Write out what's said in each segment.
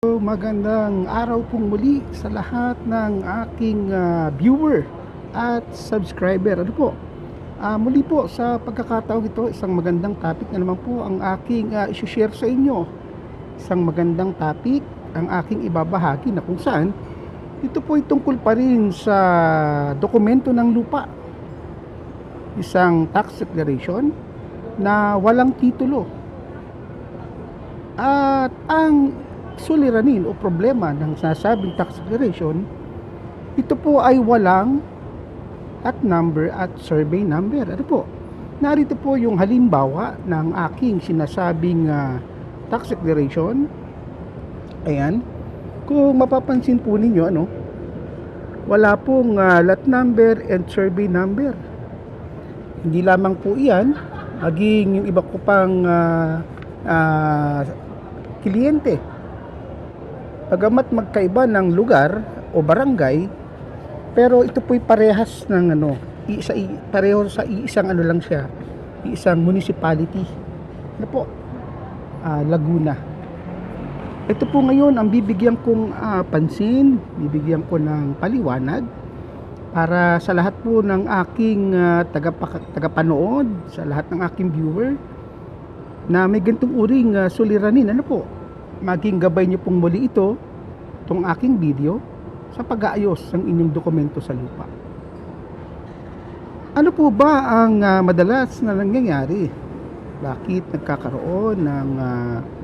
Magandang araw pong muli sa lahat ng aking viewer at subscriber. Muli po sa pagkakataong ito, isang magandang topic na naman po ang aking isi-share sa inyo. Isang magandang topic ang aking ibabahagi na kung saan ito po ay tungkol pa rin sa dokumento ng lupa. Isang tax declaration na walang titulo. At ang suliranin o problema ng sinasabing tax declaration, ito po ay walang at number at survey number. Narito po yung halimbawa ng aking sinasabing tax declaration. Ayan, kung mapapansin po ninyo, wala pong lot number and survey number. Hindi lamang po iyan, maging yung iba ko pang kliyente, bagamat magkaiba ng lugar o barangay, pero ito po'y parehas ng pareho sa iisang lang siya, iisang municipality. Laguna. Ito po ngayon ang bibigyan kong pansin, bibigyan ko ng paliwanag para sa lahat po ng aking tagapanood, sa lahat ng aking viewer na may ganitong uring suliranin. Maging gabay niyo pong muli itong aking video sa pag-aayos ng inyong dokumento sa lupa. Ano po ba ang madalas na nangyayari? Bakit nagkakaroon ng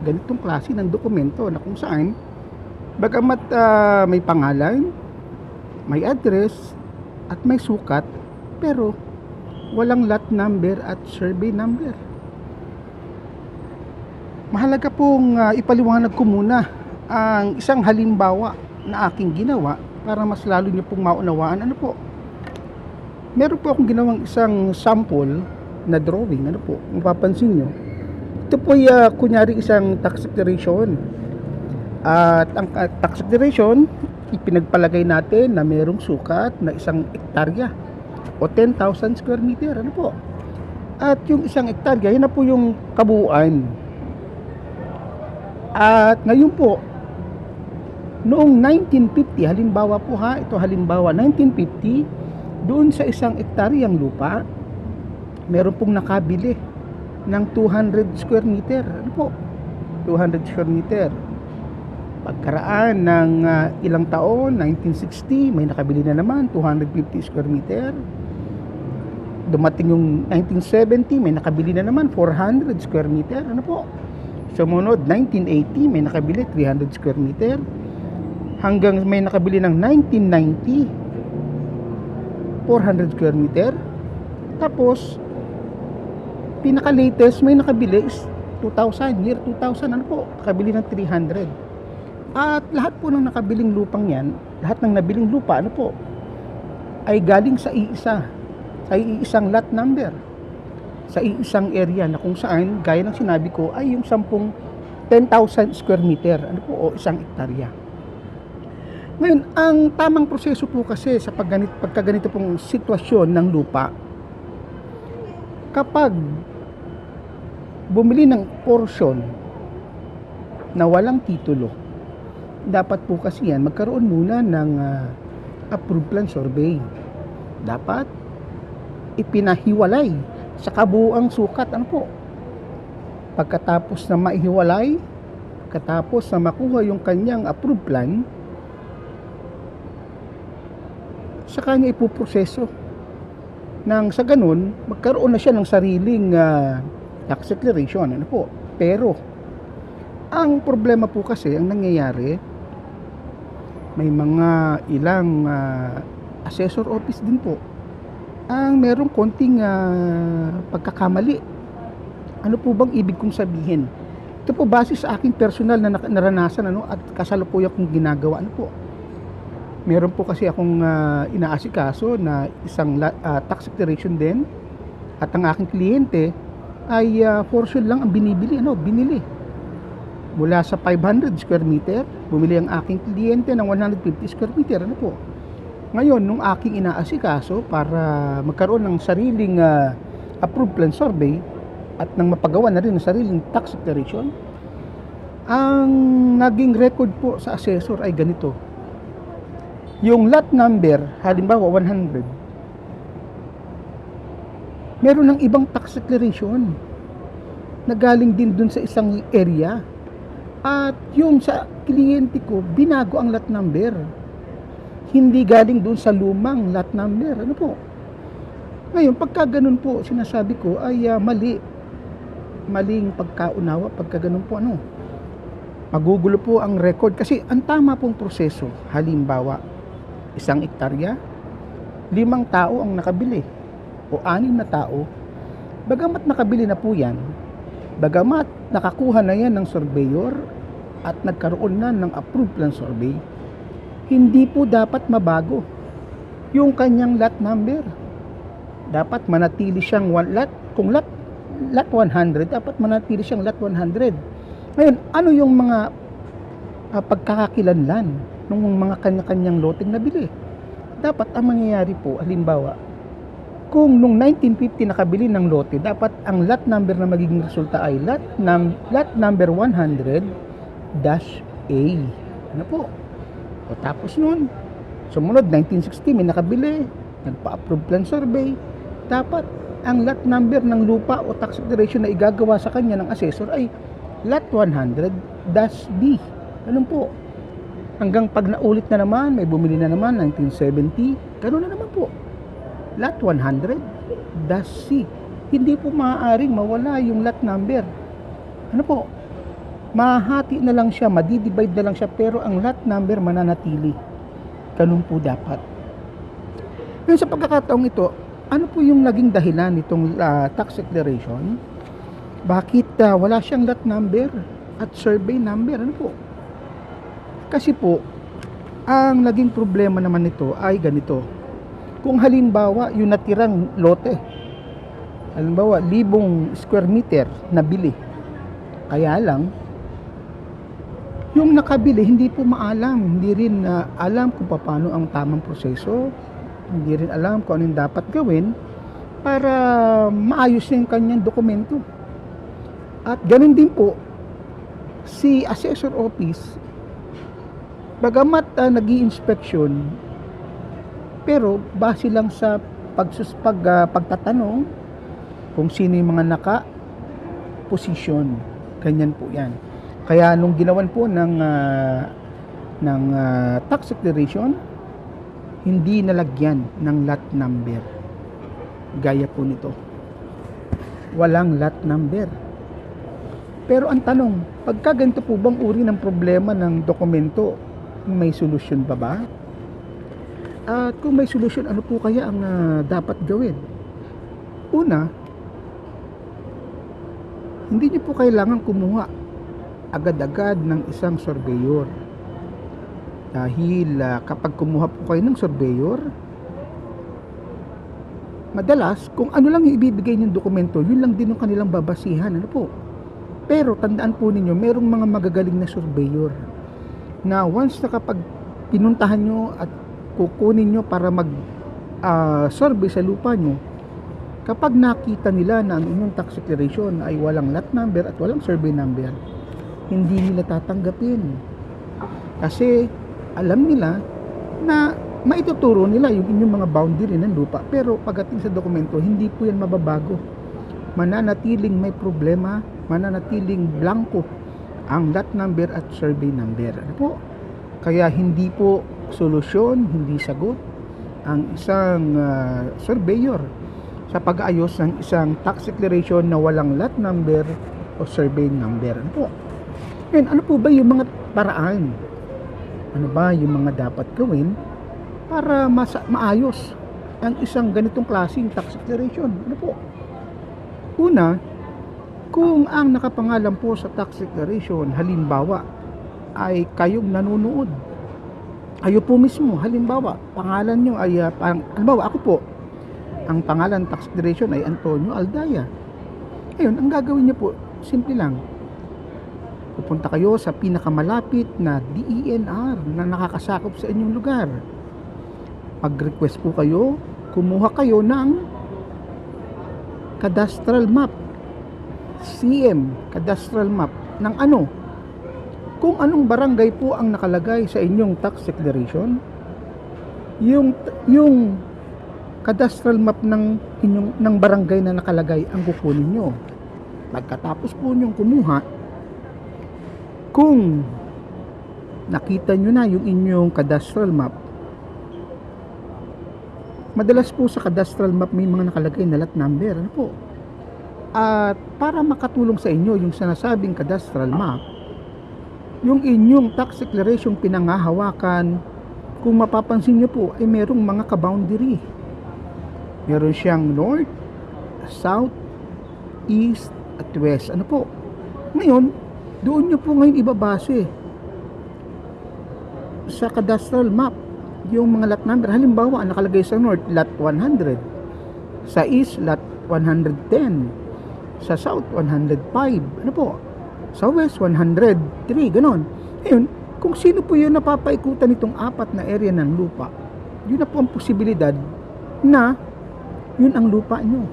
ganitong klase ng dokumento na kung saan bagamat may pangalan, may address at may sukat, pero walang lot number at survey number? Mahalaga pong ipaliwanag ko muna ang isang halimbawa na aking ginawa para mas lalo niyo pong maunawaan. Meron po akong ginawang isang sample na drawing. Mapapansin nyo, ito po ay kunyari isang tax declaration. At ang tax declaration, ipinagpalagay natin na merong sukat na 1 hektarya o 10,000 square meter. At yung 1 hektarya, yun na po yung kabuuan. At ngayon po, noong 1950, halimbawa 1950, doon sa 1 hektaryang lupa, meron pong nakabili ng 200 square meter. 200 square meter. Pagkaraan ng ilang taon, 1960, may nakabili na naman 250 square meter. Dumating yung 1970, may nakabili na naman 400 square meter. Sumunod, 1980, may nakabili 300 square meter. Hanggang may nakabili ng 1990, 400 square meter. Tapos, pinaka-latest, may nakabili is 2000, year 2000, nakabili ng 300. At lahat po ng nakabiling lupang yan, lahat ng nabiling lupa, ay galing sa iisang lot number, sa iisang area na kung saan, gaya ng sinabi ko, ay yung 10,000 square meter, o 1 hektarya. Ngayon, ang tamang proseso po kasi sa pagkaganito pong sitwasyon ng lupa, kapag bumili ng portion na walang titulo, dapat po kasi yan magkaroon muna ng approved plan survey. Dapat ipinahiwalay sa kabuuang sukat. Pagkatapos na maihiwalay, pagkatapos na makuha yung kanyang approved plan, sa kanya ipuproseso nang sa ganun magkaroon na siya ng sariling tax declaration. Pero ang problema po kasi, ang nangyayari, may mga ilang assessor office din po ang merong konting pagkakamali. Ano po bang ibig kong sabihin? Ito po base sa aking personal na naranasan at kasalukuyan kong ginagawa. Meron po kasi akong inaasikaso na isang tax declaration din, at ang aking kliyente ay portion lang ang binili. Mula sa 500 square meter, bumili ang aking kliyente ng 150 square meter. Ngayon, nung aking inaasikaso para magkaroon ng sariling approved plan survey at nang mapagawa na rin ng sariling tax declaration, Ang naging record po sa assessor ay ganito. Yung lot number, halimbawa 100, meron ng ibang tax declaration na galing din dun sa isang area. At yung sa kliyente ko, binago ang lot number. Hindi galing dun sa lumang lot number. Ano po? Ngayon, pagka ganun po, sinasabi ko ay maling pagkaunawa. Pagka ganun po, magugulo po ang record. Kasi ang tama pong proseso, halimbawa, 1 hektarya, 5 tao ang nakabili o 6 na tao. Bagamat nakabili na po yan, bagamat nakakuha na yan ng surveyor at nagkaroon na ng approved plan survey, hindi po dapat mabago yung kanyang lot number. Dapat manatili siyang lot. Kung lot 100, dapat manatili siyang lot 100. Ngayon, ano yung mga pagkakakilanlan ng mga kanya-kanyang loteng nabili? Dapat ang mangyayari po, halimbawa, kung nung 1950 nakabili ng lote, dapat ang lot number na magiging resulta ay lot number 100-A. Ano po? O tapos nun, sumunod 1960 may nakabili, nagpa-approve plan survey, dapat ang lot number ng lupa o tax declaration na igagawa sa kanya ng assessor ay lot 100-B. Ganun po. Hanggang pag naulit na naman, may bumili na naman 1970, ganun na naman po. Lot 100-C. Hindi po maaaring mawala yung lot number. Ano po? Mahati na lang siya, madidivide na lang siya, pero ang lot number mananatili. Ganun po dapat. Ngayon sa pagkakataong ito, ano po yung naging dahilan nitong tax declaration? Bakit wala siyang lot number at survey number? Ano po? Kasi po, ang naging problema naman nito ay ganito. Kung halimbawa yung natirang lote, halimbawa 1,000 square meter na bili, kaya lang yung nakabili hindi po maalam, hindi rin alam kung paano ang tamang proseso, hindi rin alam kung anong dapat gawin para maayos yung kanyang dokumento. At ganun din po si assessor office, bagamat nag-i-inspection, pero base lang sa pagtatanong kung sino yung mga naka-position, ganyan po yan. Kaya nung ginawan po ng tax declaration, hindi nalagyan ng lot number. Gaya po nito. Walang lot number. Pero ang tanong, pagka ganito po bang uri ng problema ng dokumento, may solusyon pa ba? At kung may solusyon, ano po kaya ang dapat gawin? Una, hindi niyo po kailangan kumuha agad-agad ng isang surveyor. Dahil kapag kumuha po kayo ng surveyor, madalas kung ano lang yung ibibigay niyong dokumento, yun lang din yung kanilang babasihan. Ano po? Pero tandaan po ninyo, merong mga magagaling na surveyor na once na kapag pinuntahan nyo at kukunin nyo para mag survey sa lupa nyo, kapag nakita nila na ang inyong tax declaration ay walang lot number at walang survey number, hindi nila tatanggapin. Kasi alam nila na maituturo nila yung inyong mga boundary ng lupa, pero pagdating sa dokumento, hindi po yan mababago. Mananatiling may problema, mananatiling blanco ang lot number at survey number. Ano po? Kaya hindi po solusyon, hindi sagot ang isang surveyor sa pag-aayos ng isang tax declaration na walang lot number o survey number. Ano po? And ano po ba yung mga paraan? Ano ba yung mga dapat gawin para maayos ang isang ganitong klaseng tax declaration? Ano po? Una, kung ang nakapangalan po sa tax declaration, halimbawa, ay kayong nanonood, kayo po mismo, halimbawa, pangalan nyo ay, halimbawa ako po, ang pangalan tax declaration ay Antonio Aldaya. Ngayon, ang gagawin nyo po, simple lang, pupunta kayo sa pinakamalapit na DENR na nakakasakop sa inyong lugar. Mag-request po kayo, kumuha kayo ng cadastral map, CM, cadastral map ng ano? kung anong barangay po ang nakalagay sa inyong tax declaration, yung cadastral map ng barangay na nakalagay ang kukunin nyo. Pagkatapos po nyong kumuha, kung nakita nyo na yung inyong cadastral map, madalas po sa cadastral map may mga nakalagay na lot number, ano po. At para makatulong sa inyo yung sinasabing cadastral map, yung inyong tax declaration pinangahawakan, kung mapapansin nyo po ay merong mga ka-boundary. Meron siyang north, south, east, at west. Ano po? Ngayon, doon nyo po ngayon ibabase sa cadastral map yung mga lot number. Halimbawa, nakalagay sa north, lot 100. Sa east, lot 110. Sa south, 105. Ano po? Sa west, 103. Ganon. Ngayon, kung sino po yun napapaikutan itong apat na area ng lupa, yun na po ang posibilidad na yun ang lupa nyo.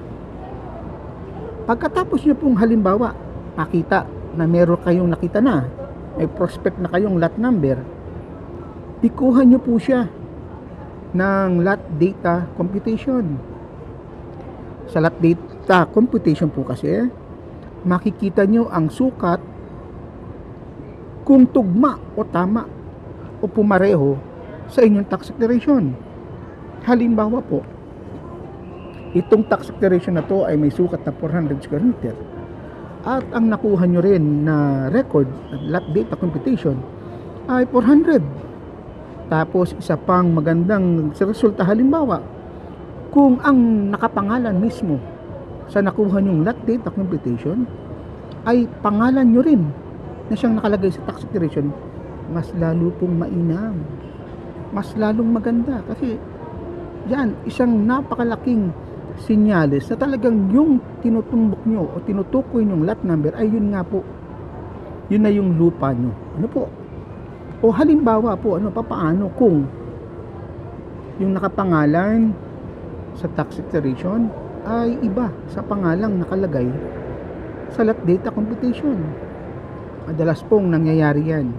Pagkatapos nyo pong halimbawa, makita na meron kayong nakita na, may prospect na kayong lot number, ikuhan nyo po siya ng lot data computation. Sa lot data computation po kasi, makikita nyo ang sukat kung tugma o tama o pumareho sa inyong tax declaration. Halimbawa po, itong tax declaration na to ay may sukat na 400 square meter at ang nakuha nyo rin na record lot data computation ay 400. Tapos isa pang magandang resulta, halimbawa kung ang nakapangalan mismo sa nakuha nyong lot data computation ay pangalan nyo rin na siyang nakalagay sa tax declaration, mas lalo pong mainam, mas lalong maganda, kasi yan, isang napakalaking sinyales na talagang yung tinutumbok nyo o tinutukoy nyong lot number ay yun nga po, yun na yung lupa nyo. Ano po? O halimbawa po, papaano kung yung nakapangalan sa tax declaration ay iba sa pangalang nakalagay sa lot data computation. Madalas pong nangyayari yan.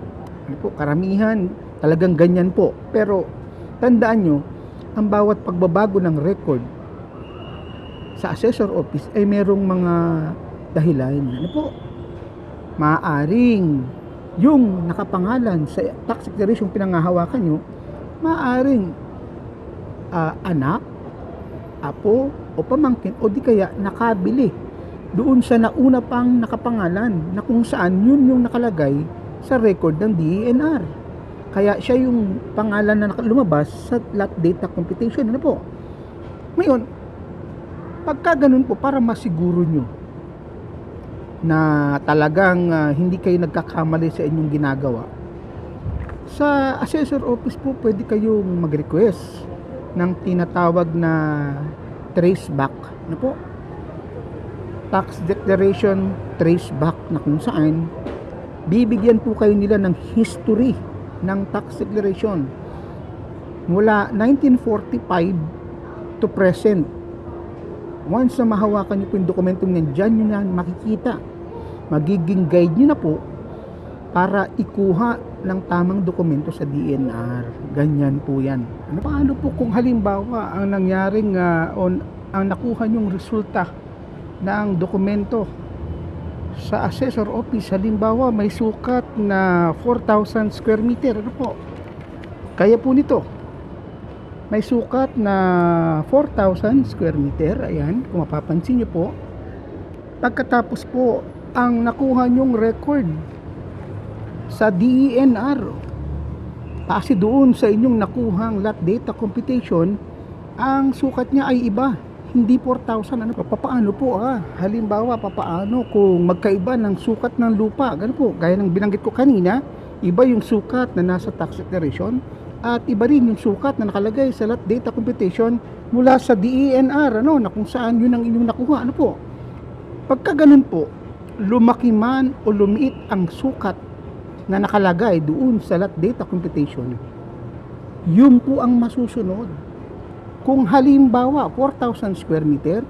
Ano po, karamihan talagang ganyan po. Pero tandaan nyo, ang bawat pagbabago ng record sa assessor office ay merong mga dahilan. Ano po? Maaaring yung nakapangalan sa tax declaration pinangahawakan nyo, maaaring anak, apo, o pamangkin, o di kaya nakabili doon sa nauna pang nakapangalan na kung saan yun yung nakalagay sa record ng DENR. Kaya siya yung pangalan na lumabas sa lot data computation. Ano po? Ngayon, pagka ganun po, para masiguro nyo na talagang hindi kayo nagkakamali sa inyong ginagawa, sa assessor office po pwede kayong mag-request ng tinatawag na traceback. Ano po? Tax declaration traceback, na kung saan bibigyan po kayo nila ng history ng tax declaration mula 1945 to present. Once na mahawakan nyo po yung dokumentong yan, dyan nyo na makikita, magiging guide nyo na po para ikuha ng tamang dokumento sa DENR. Ganyan po yan. Paano po kung halimbawa ang nangyaring ang nakuha nyong resulta ng dokumento sa assessor office, halimbawa may sukat na 4,000 square meter, ano po? Kaya po nito, may sukat na 4,000 square meter, ayan, kung mapapansin nyo po. Pagkatapos po, ang nakuha nyong record sa DENR, kasi doon sa inyong nakuhang lot data computation, ang sukat niya ay iba, hindi 4,000. Papaano po halimbawa, papaano kung magkaiba ng sukat ng lupa? Ganun po, gaya ng binanggit ko kanina, iba yung sukat na nasa tax declaration at iba rin yung sukat na nakalagay sa lot data computation mula sa DENR, na kung saan yun ang inyong nakuha. Ano po? Pagka ganun po, lumaki man o lumiit ang sukat na nakalagay doon sa lot data computation, yun po ang masusunod. Kung halimbawa 4,000 square meter,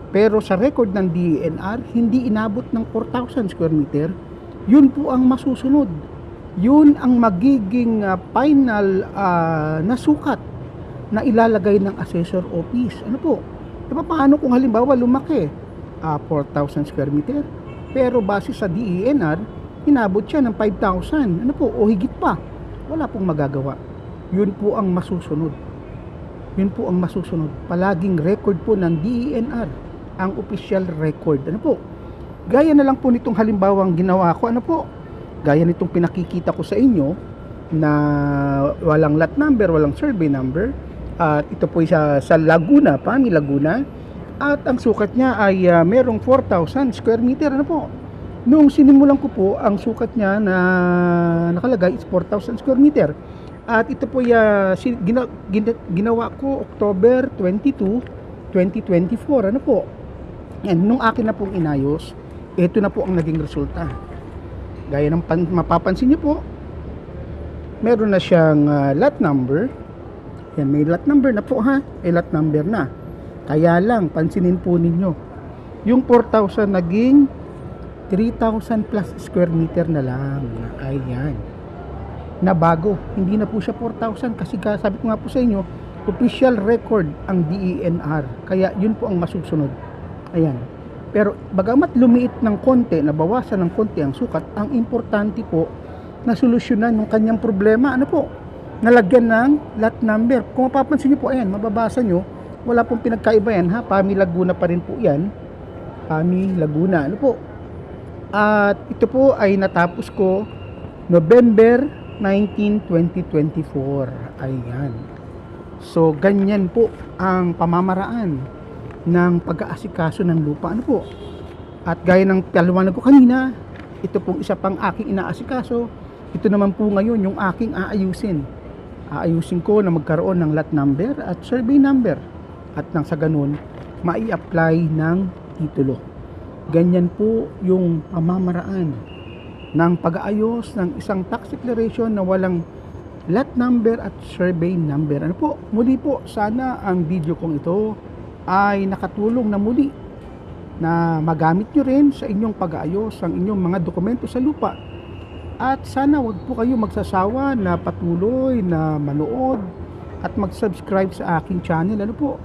pero sa record ng DENR hindi inabot ng 4,000 square meter, yun po ang masusunod. yun ang magiging final na sukat na ilalagay ng assessor office. Ano po? Diba paano kung halimbawa lumaki 4,000 square meter, pero base sa DENR inabot siya ng 5,000, ano po, o higit pa, wala pong magagawa. Yun po ang masusunod. Yun po ang masusunod. Palaging record po ng DENR, ang official record. Ano po? Gaya na lang po nitong halimbawang ginawa ko, ano po? Gaya nitong pinakikita ko sa inyo na walang lot number, walang survey number. At ito po sa Laguna, PAMI Laguna. At ang sukat niya ay merong 4,000 square meter. Ano po? Nung sinimulan ko po, ang sukat niya na nakalagay is 4,000 square meter. At ito po ginawa ko October 22, 2024. Ano po? And nung akin na pong inayos, ito na po ang naging resulta. Gaya ng mapapansin niyo po, meron na siyang lot number. Yan, may lot number na po ha. May lot number na. Kaya lang, pansinin po ninyo, yung 4,000 naging 3,000 plus square meter na lang. Ayan. Na bago. Hindi na po siya 4,000 kasi sabi ko nga po sa inyo, official record ang DENR. Kaya yun po ang masusunod. Ayan. Pero bagamat lumiit ng konti, nabawasan ng konti ang sukat, ang importante po na solusyonan yung kanyang problema. Ano po? Nalagyan ng lot number. Kung mapapansin niyo po, ayan, mababasa nyo, wala pong pinagkaiba yan ha. PAMI Laguna pa rin po yan. PAMI Laguna. Ano po? At ito po ay natapos ko November 19, 2024. Ayan. So, ganyan po ang pamamaraan ng pag-aasikaso ng lupa. Ano po? At gaya ng paliwanag ko kanina, ito pong isa pang aking inaasikaso. Ito naman po ngayon yung aking aayusin. Aayusin ko na magkaroon ng lot number at survey number. At nang sa ganun, mai-apply ng titulo. Ganyan po yung pamamaraan ng pag-aayos ng isang tax declaration na walang lot number at survey number. Ano po? Muli po, sana ang video kong ito ay nakatulong na muli na magamit nyo rin sa inyong pag-aayos ang inyong mga dokumento sa lupa. At sana wag po kayo magsasawa na patuloy na manood at mag-subscribe sa aking channel. Ano po?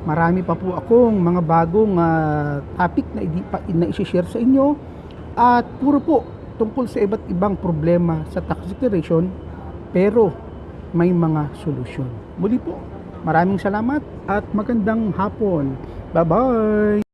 Marami pa po akong mga bagong topic na i-share sa inyo at puro po tungkol sa iba't ibang problema sa tax declaration pero may mga solusyon. Muli po, maraming salamat at magandang hapon. Bye-bye!